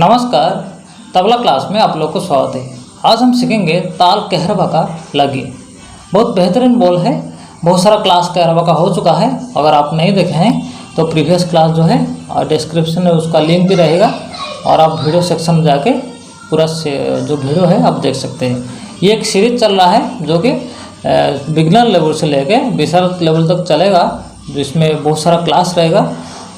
नमस्कार, तबला क्लास में आप लोग को स्वागत है। आज हम सीखेंगे ताल कहरवा का लगी। बहुत बेहतरीन बोल है। बहुत सारा क्लास कहरवा का हो चुका है। अगर आप नहीं देखे हैं तो प्रीवियस क्लास जो है और डिस्क्रिप्शन में उसका लिंक भी रहेगा और आप वीडियो सेक्शन में जाके पूरा जो वीडियो है आप देख सकते हैं। ये एक सीरीज चल रहा है जो कि बिगनर लेवल से लेके विशारद लेवल तक चलेगा, जिसमें बहुत सारा क्लास रहेगा।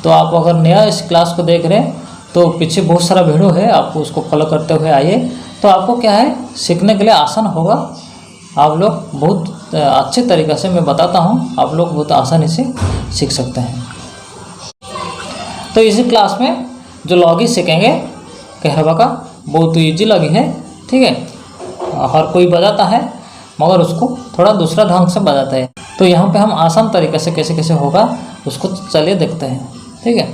तो आप अगर नया इस क्लास को देख रहे हैं तो पीछे बहुत सारा वीडियो है, आपको उसको फॉलो करते हुए आइए। तो आपको क्या है, सीखने के लिए आसान होगा। आप लोग बहुत अच्छे तरीक़े से मैं बताता हूँ, आप लोग बहुत आसानी से सीख सकते हैं। तो इसी क्लास में जो लॉगी सीखेंगे कहरवा का, बहुत ईजी लगी है, ठीक है। हर कोई बजाता है मगर उसको थोड़ा दूसरा ढंग से बजाता है। तो यहाँ पे हम आसान तरीके से कैसे कैसे होगा उसको चलिए देखते हैं, ठीक है।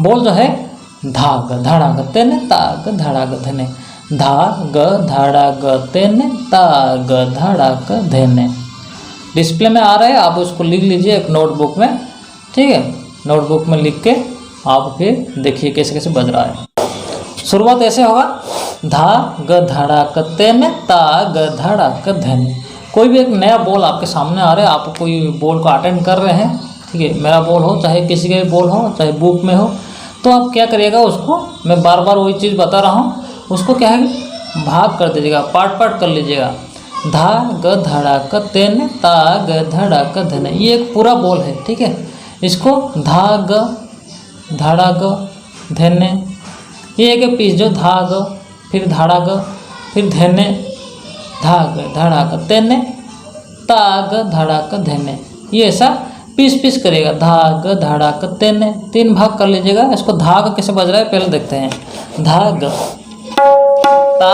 बोल जो है धाग धाड़ा गते ने ताग धाड़ा गधने, धाग धाड़ा गते ने ताग धाड़ा गधने। डिस्प्ले में आ रहा है, आप उसको लिख लीजिए एक नोटबुक में, ठीक है। नोटबुक में लिख के आप फिर देखिए कैसे कैसे बज रहा है। शुरुआत ऐसे होगा, धाग धाड़ा गते ने ताग धाड़ा गधने। कोई भी एक नया बोल आपके सामने आ रहा है, आप कोई बोल को अटेंड कर रहे हैं, ठीक है। मेरा बोल हो चाहे किसी का भी बोल हो, चाहे बुक में हो, तो आप क्या करिएगा, उसको मैं बार बार वही चीज़ बता रहा हूँ, उसको क्या है भाग कर दीजिएगा, पार्ट पार्ट कर लीजिएगा। धाग धड़ाक तेन ताग धड़ाक धन, ये एक पूरा बोल है, ठीक है। इसको धाग धड़ाक धने, ये एक पीस जो धाग फिर धड़ाक फिर धने, धाग धड़ाक तेने ताग धड़ाक धने, ये ऐसा पीस पीस करेगा। धाग धड़ाक तेने, 3 भाग कर लीजिएगा। इसको धाग कैसे बज रहा है पहले देखते हैं। धाग ता,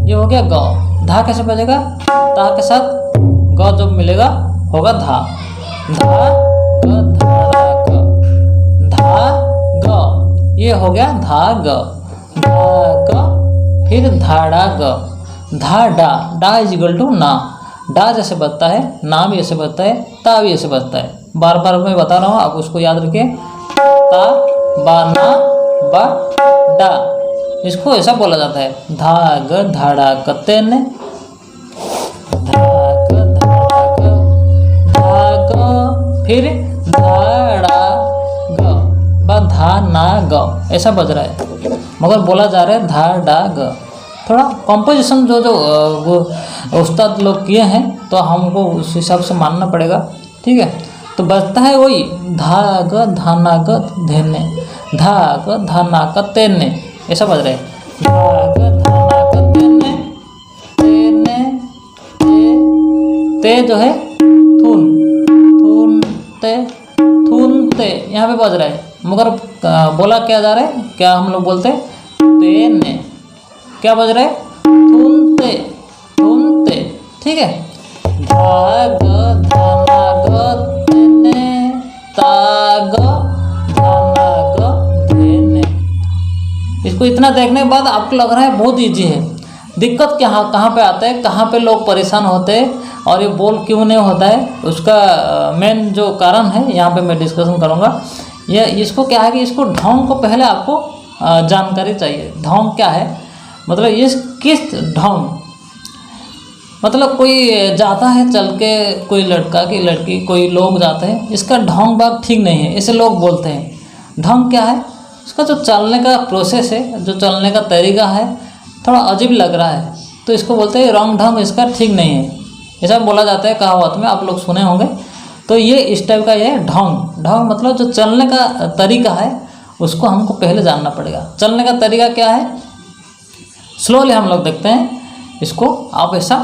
ये हो गया ग। धा कैसे बजेगा, ता के साथ ग जब मिलेगा होगा धा। धा ग धड़ाक, धा ग, ये हो गया धा ग। धा ग फिर धाड़ा ग, धा डा, डा इज इक्वल टू ना। डा जैसे बजता है, ना भी ऐसे बजता है, ता भी ऐसे बजता है। बार बार मैं बता रहा हूँ, आप उसको याद रखिए। ता बा ना बा डा, इसको ऐसा बोला जाता है। धाग धड़ाक तेन, धाग धड़ाक, धाग फिर धाड़ा ग, बा धा ना ग, ऐसा बज रहा है मगर बोला जा रहा है धा डा ग। थोड़ा कंपोजिशन जो वो उस्ताद लोग किए हैं तो हमको उस हिसाब से मानना पड़ेगा, ठीक है। तो बजता है वही धाग धानाग धेने, धाग धानाग तेने, ऐसा बज रहा है। धाग धानाग तेने, तेने ते जो है थून, थून ते, थून ते, यहाँ पे बज रहा है मगर बोला क्या जा रहा है, क्या हम लोग बोलते हैं तेने, क्या बज रहा है थूनते, थूनते, ठीक है। धाग धनाग तेने ताग धनाग धेने। इसको इतना देखने के बाद आपको लग रहा है बहुत इजी है। दिक्कत कहाँ पे आता है, कहाँ पे लोग परेशान होते हैं और ये बोल क्यों नहीं होता है, उसका मेन जो कारण है यहाँ पे मैं डिस्कशन करूँगा। ये इसको क्या है कि इसको ढोंग को पहले आपको जानकारी चाहिए। ढोंग क्या है, मतलब ये किस ढंग, मतलब कोई जाता है चल के, कोई लड़का की लड़की, कोई लोग जाते हैं, इसका ढंग बात ठीक नहीं है, ऐसे लोग बोलते हैं। ढंग क्या है, इसका जो चलने का प्रोसेस है, जो चलने का तरीका है थोड़ा अजीब लग रहा है, तो इसको बोलते हैं रंग ढंग इसका ठीक नहीं है, ऐसा बोला जाता है कहावत में, आप लोग सुने होंगे। तो ये इस टाइप का ये ढंग, ढंग मतलब जो चलने का तरीका है उसको हमको पहले जानना पड़ेगा। चलने का तरीका क्या है, स्लोली हम लोग देखते हैं। इसको आप ऐसा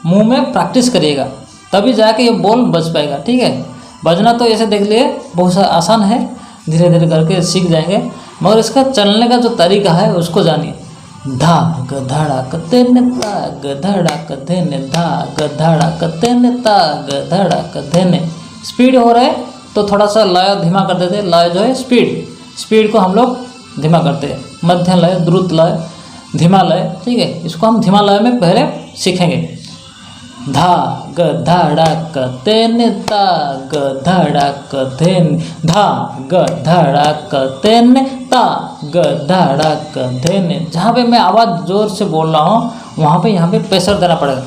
मुंह में प्रैक्टिस करिएगा तभी जाके ये बोल बज पाएगा, ठीक है। बजना तो ऐसे देख लिए बहुत आसान है, धीरे धीरे करके सीख जाएंगे, मगर इसका चलने का जो तरीका है उसको जानिए। धाग धड़ाक तेने ताग धड़ाक धेने, धाग धड़ाक तेने ताग धड़ाक धेने। स्पीड हो रहा है तो थोड़ा सा लय धीमा कर देते हैं। लय जो है स्पीड को हम लोग धीमा करते हैं। मध्य लय, द्रुत लय, धीमा लय, ठीक है। इसको हम धीमा लय में पहले सीखेंगे। धाग ग धड़क तेन ता ग धड़क तेन धा ग धड़क तेन ता ग धड़क तेन। जहाँ पे मैं आवाज़ ज़ोर से बोल रहा हूँ वहाँ पे यहाँ पे प्रेशर देना पड़ेगा।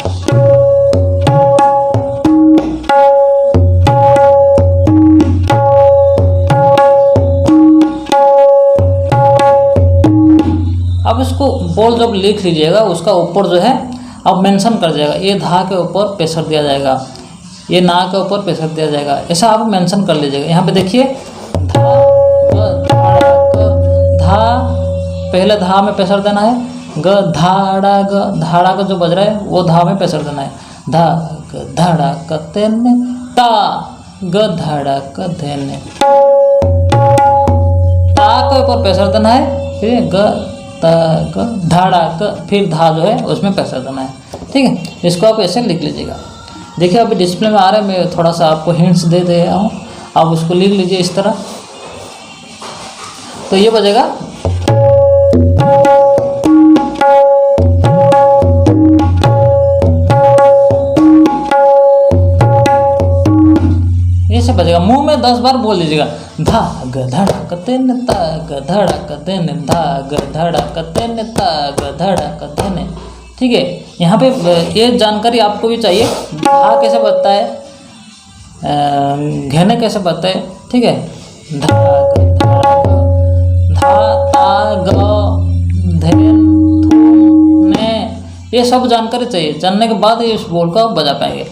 अब इसको बोल जब लिख लीजिएगा उसका ऊपर जो है अब मेंशन कर जाएगा, ये धा के ऊपर प्रेशर दिया जाएगा, ये ना के ऊपर प्रेशर दिया जाएगा, ऐसा आप मेंशन कर लीजिएगा। यहाँ पे देखिए धा ग धा, पहले धा में प्रेशर देना है, ग धाड़ा का जो बज रहा है वो धा में प्रेशर देना है, धा ग धाड़ा क तेन ता ग धाड़ा क तेन, ता के ऊपर प्रेशर देना है, फिर ग धाड़ा क, फिर धा जो है उसमें प्रेशर देना है। ठीक है, इसको आप ऐसे लिख लीजिएगा। देखिए अभी डिस्प्ले में आ रहा है, मैं थोड़ा सा आपको हिंट्स दे रहा हूँ, आप उसको लिख लीजिए इस तरह। तो ये बजेगा ऐसे बजेगा। मुंह में 10 बार बोल दीजिएगा, धा ग धड़क तेन ता ग धड़क तेन, धा ग धड़क तेन ता ग धड़क तेन। ठीक है, यहाँ पे ये जानकारी आपको भी चाहिए, धा कैसे बजता है, घेने कैसे बजता है। ठीक है, धा ग धड़क, धा ता ग धेन थूम ने, ये सब जानकारी चाहिए। जानने के बाद इस बोल को बजा पाएंगे।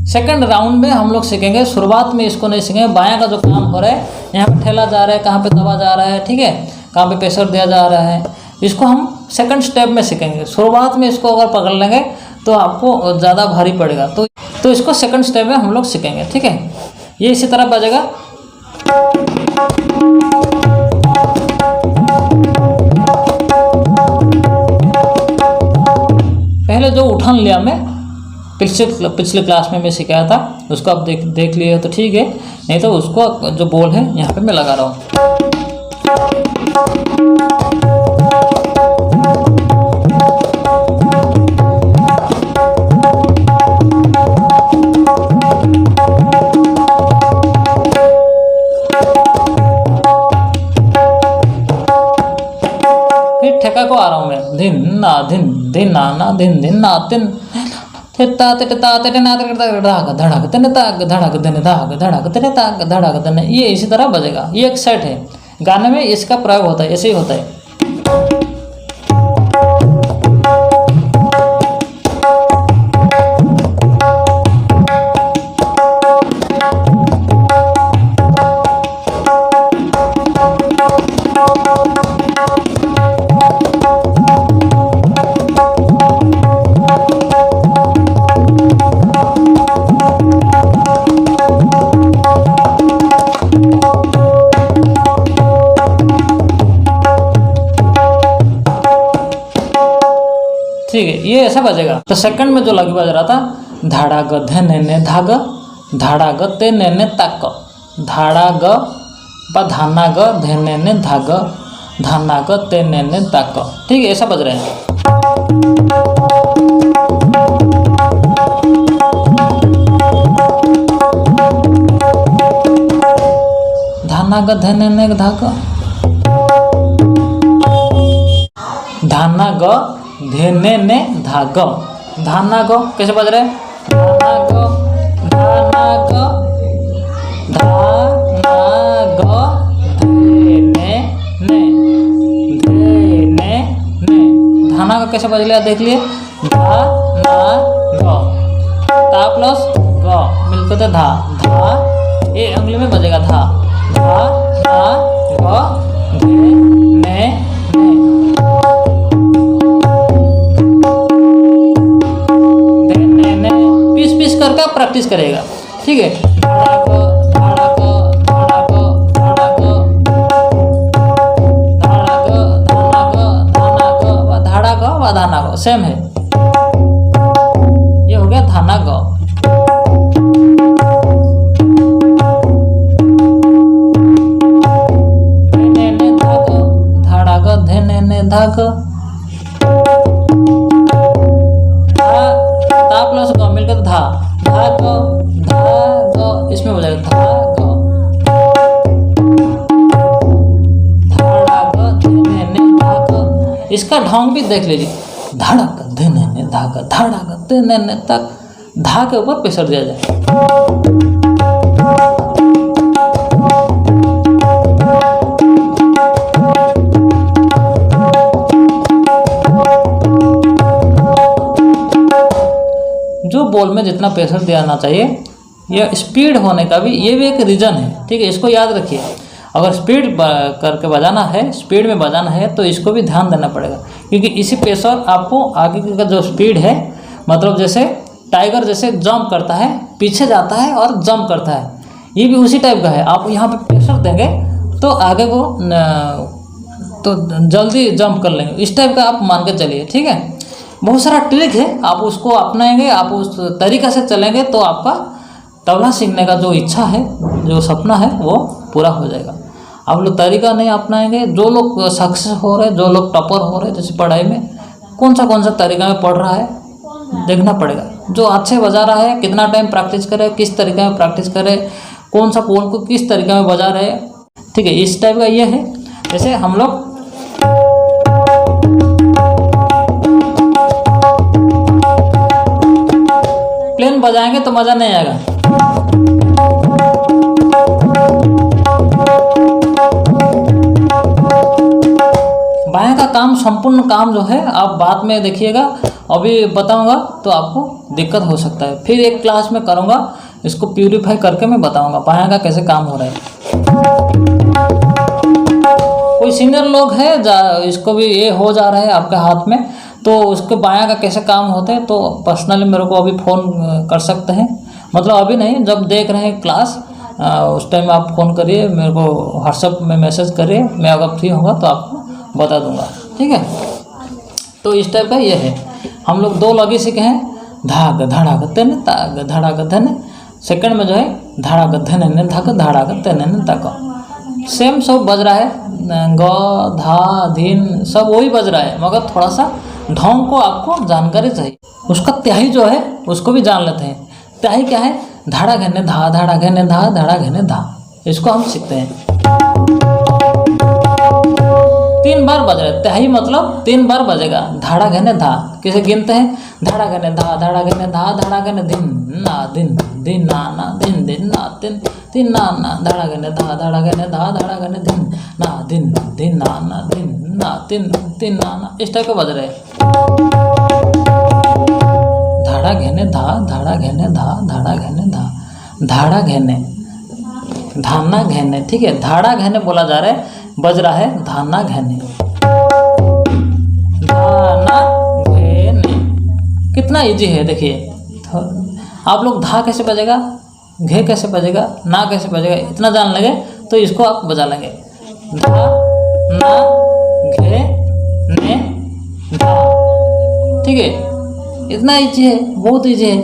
सेकंड राउंड में हम लोग सीखेंगे, शुरुआत में इसको नहीं सीखेंगे। बायां का जो काम हो रहा है, यहाँ पे ठेला जा रहा है, कहाँ पे दबा जा रहा है, ठीक है, कहाँ पे प्रेशर दिया जा रहा है, इसको हम सेकंड स्टेप में सीखेंगे। शुरुआत में इसको अगर पकड़ लेंगे तो आपको ज़्यादा भारी पड़ेगा, तो इसको सेकंड स्टेप में हम लोग सीखेंगे। ठीक है, ये इसी तरह बजेगा। पहले जो उठान लिया मैं पिछले क्लास में मैं सिखाया था, उसको आप देख लिए तो ठीक है, नहीं तो उसको जो बोल है यहाँ पे मैं लगा रहा हूँ। फिर ठेका को आ रहा हूँ मैं, धिन ना धिन धिन ना धिन धिन ना तिन धड़क धड़क, ये इसी तरह बजेगा। ये एक सेट है, गाने में इसका प्रयोग होता है, ऐसे ही होता है। ठीक है, ये ऐसा बजेगा। तो सेकंड में जो लगी बज रहा था, धाड़ा ग धे ने धाग, धाड़ा ग ते ने ताक, धाड़ा ग व धाना ग धे ने धाग, धाना ग ते ने ताक। ठीक है, ऐसा बज रहे हैं। धाना ग धे ने धाग, धाना ग धेने ने धाग, धाना ग कैसे बज रहे हैं, धाना ग धाना ग धाना ग धेने ने, धाना ग कैसे बज लिया देख लिए, धाना ग, ता प्लस ग मिलकर तो धा, धा ये अंगुली में बजेगा, धा धा ग धेने पीस करके प्रैक्टिस करेगा। ठीक है, धड़क धड़क धड़क धड़क धड़क धड़क व धाना ग सेम है, ये हो गया धाना ग। धड़क इसका ढोंग भी देख लीजिए, धड़क धन धाक धड़क धन तक, धा के ऊपर प्रेशर दिया जाए। जो बॉल में जितना प्रेशर देना चाहिए, यह स्पीड होने का भी ये भी एक रीज़न है, ठीक है, इसको याद रखिए। अगर स्पीड करके बजाना है, स्पीड में बजाना है, तो इसको भी ध्यान देना पड़ेगा, क्योंकि इसी प्रेशर आपको आगे का जो स्पीड है, मतलब जैसे टाइगर जैसे जंप करता है, पीछे जाता है और जंप करता है, ये भी उसी टाइप का है। आप यहाँ पे प्रेशर देंगे तो आगे को तो जल्दी जंप कर लेंगे, इस टाइप का आप मान के चलिए, ठीक है। बहुत सारा ट्रिक है, आप उसको अपनाएंगे, आप उस तरीक़ा से चलेंगे तो आपका तबला सीखने का जो इच्छा है, जो सपना है, वो पूरा हो जाएगा। आप लोग तरीका नहीं अपनाएंगे, जो लोग सक्सेस हो रहे, जो लोग टॉपर हो रहे, जैसे पढ़ाई में कौन सा तरीका में पढ़ रहा है देखना पड़ेगा। जो अच्छे बजा रहा है, कितना टाइम प्रैक्टिस करे, किस तरीके में प्रैक्टिस करे, कौन सा पोल को किस तरीके में बजा रहे, ठीक है, इस टाइप का ये है। जैसे हम लोग प्लेन बजाएंगे तो मज़ा नहीं आएगा। बाएं का काम, संपूर्ण काम जो है, आप बाद में देखिएगा, अभी बताऊंगा तो आपको दिक्कत हो सकता है। फिर एक क्लास में करूंगा, इसको प्यूरीफाई करके मैं बताऊंगा बाएं का कैसे काम हो रहा है। कोई सीनियर लोग है इसको भी ये हो जा रहा है आपके हाथ में, तो उसके बायां का कैसे काम होते हैं, तो पर्सनली मेरे को अभी फ़ोन कर सकते हैं, मतलब अभी नहीं, जब देख रहे हैं क्लास उस टाइम आप फ़ोन करिए, मेरे को व्हाट्सएप में मैसेज करिए, मैं अगर फ्री होगा तो आपको बता दूंगा, ठीक है। तो इस टाइप का ये है। हम लोग 2 लगी सीखे हैं, धाग धड़ाग तेन ताग धड़ाग धन, सेकंड में जो है धड़ाग धन धाग धड़ाग तेन तक, सेम सब बज रहा है, ग धा धीन सब वही बज रहा है, मगर थोड़ा सा ढोंग को आपको जानकारी चाहिए। उसका त्याही जो है उसको भी जान लेते हैं। त्याही क्या है? धाड़ा घेने धा, धाड़ा घेने धा, धाड़ा घेने धा, इसको हम सीखते हैं। 3 बार बज रहा है, त्याही मतलब 3 बार बजेगा। धाड़ा घेने धा किसे गिनते हैं? धाड़ा घेने धा, धाड़ा घेने धा, धाड़ा घेने दिन ना दिन, दिन ना दिन, दिन ना दिन, दिन ना धाड़ा घेने धा, धाड़ा घेने धा, धाड़ा घेने दिन ना दिन, दिन ना दिन ना दिन, दिन ना, इस टाइप के बज रहे हैं। धाड़ा घेने धा, धाड़ा घेने धा, धाड़ा घेने धा, धाड़ा घेने धाना घेने, ठीक है, धाड़ा घेने बोला जा रहा है, बज रहा है धाना घेने, धाना घेने। कितना इजी है देखिए। आप लोग धा कैसे बजेगा, घे कैसे बजेगा, ना कैसे बजेगा, इतना जान लेंगे तो इसको आप बजा लेंगे। धा ना घे ने धा, ठीक है, इतना इजी है, बहुत इजी है।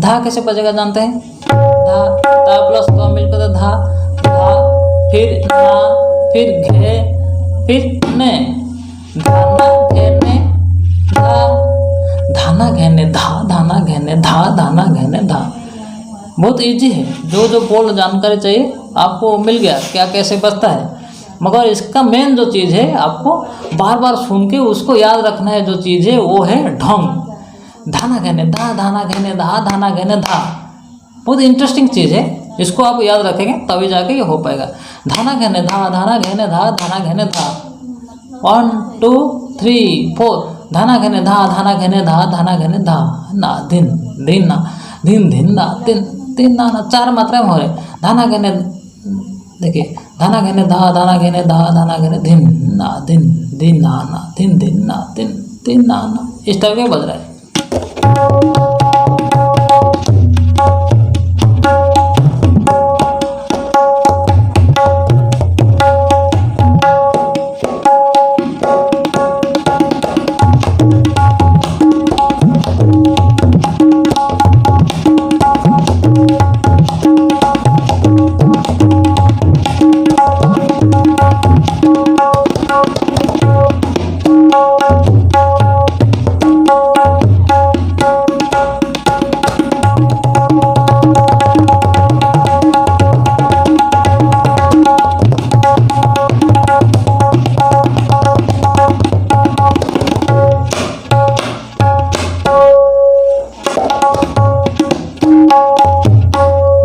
धा कैसे बजेगा जानते हैं? धा ता प्लस क मिलकर तो धा, धा फिर ना फिर घे फिर ने, धाना घेने धा, धाना घेने धा, धाना घेने धा, धाना घेने धा। बहुत इजी है। जो बोल जानकारी चाहिए आपको मिल गया, क्या कैसे बजता है। मगर इसका मेन जो चीज़ है, आपको बार बार सुन के उसको याद रखना है। जो चीज़ है वो है ढोंग। धाना घेने धा, धाना घेने धा, धाना घेने धा, बहुत इंटरेस्टिंग चीज़ है। इसको आप याद रखेंगे तभी जाके ये हो पाएगा। धाना घेने धा, धाना घेने धा, धाना घेने धा, 1 2 3 4, धाना घेने धा, धाना घेने धा, धाना घेने धा, ना दिन, दिन ना दिन, दिन ना दिन, दिन ना, 4 मात्रा में हो रहे। धाना घेने, देखिए, धाना घेने धा, धाना घेने धा, धाना घेने दिन ना दिन, दिन ना दिन, दिन ना दिन, दिन ना, इस टाइप के बज रहा है।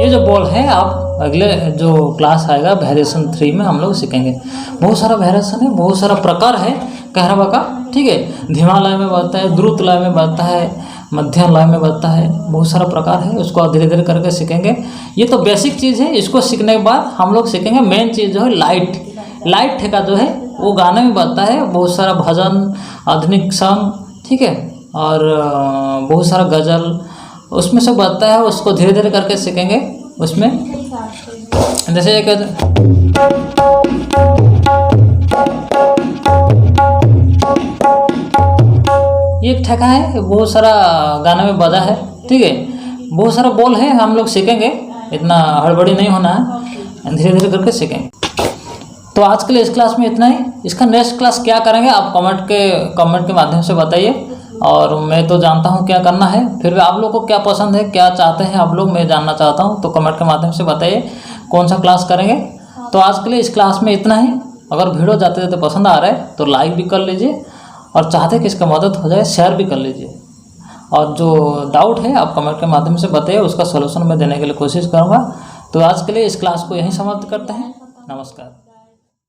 ये जो बॉल है आप अगले जो क्लास आएगा वेरिएशन 3 में हम लोग सीखेंगे। बहुत सारा वेरिएशन है, बहुत सारा प्रकार है कहरवा का, ठीक है। धीमा लय में बजता है, द्रुत लय में बजता है, मध्यम लय में बजता है, बहुत सारा प्रकार है। उसको धीरे धीरे करके सीखेंगे। ये तो बेसिक चीज़ है। इसको सीखने के बाद हम लोग सीखेंगे मेन चीज़ जो है लाइट ठेका जो है वो गाने में बजता है। बहुत सारा भजन, आधुनिक सॉन्ग, ठीक है, और बहुत सारा गज़ल उसमें सब बजता है। उसको धीरे धीरे करके सीखेंगे। उसमें जैसे एक ये एक ठेका है, बहुत सारा गाने में बजा है, ठीक है। बहुत सारा बोल है, हम लोग सीखेंगे, इतना हड़बड़ी नहीं होना है, धीरे धीरे करके सीखेंगे। तो आज के लिए इस क्लास में इतना ही। इसका नेक्स्ट क्लास क्या करेंगे आप कमेंट के माध्यम से बताइए। और मैं तो जानता हूँ क्या करना है, फिर भी आप लोग को क्या पसंद है, क्या चाहते हैं आप लोग, मैं जानना चाहता हूँ। तो कमेंट के माध्यम से बताइए कौन सा क्लास करेंगे। तो आज के लिए इस क्लास में इतना ही। अगर वीडियो जाते जाते पसंद आ रहा है तो लाइक भी कर लीजिए, और चाहते कि इसका मदद हो जाए शेयर भी कर लीजिए। और जो डाउट है आप कमेंट के माध्यम से बताइए, उसका सलूशन मैं देने के लिए कोशिश करूँगा। तो आज के लिए इस क्लास को यहीं समाप्त करते हैं। नमस्कार।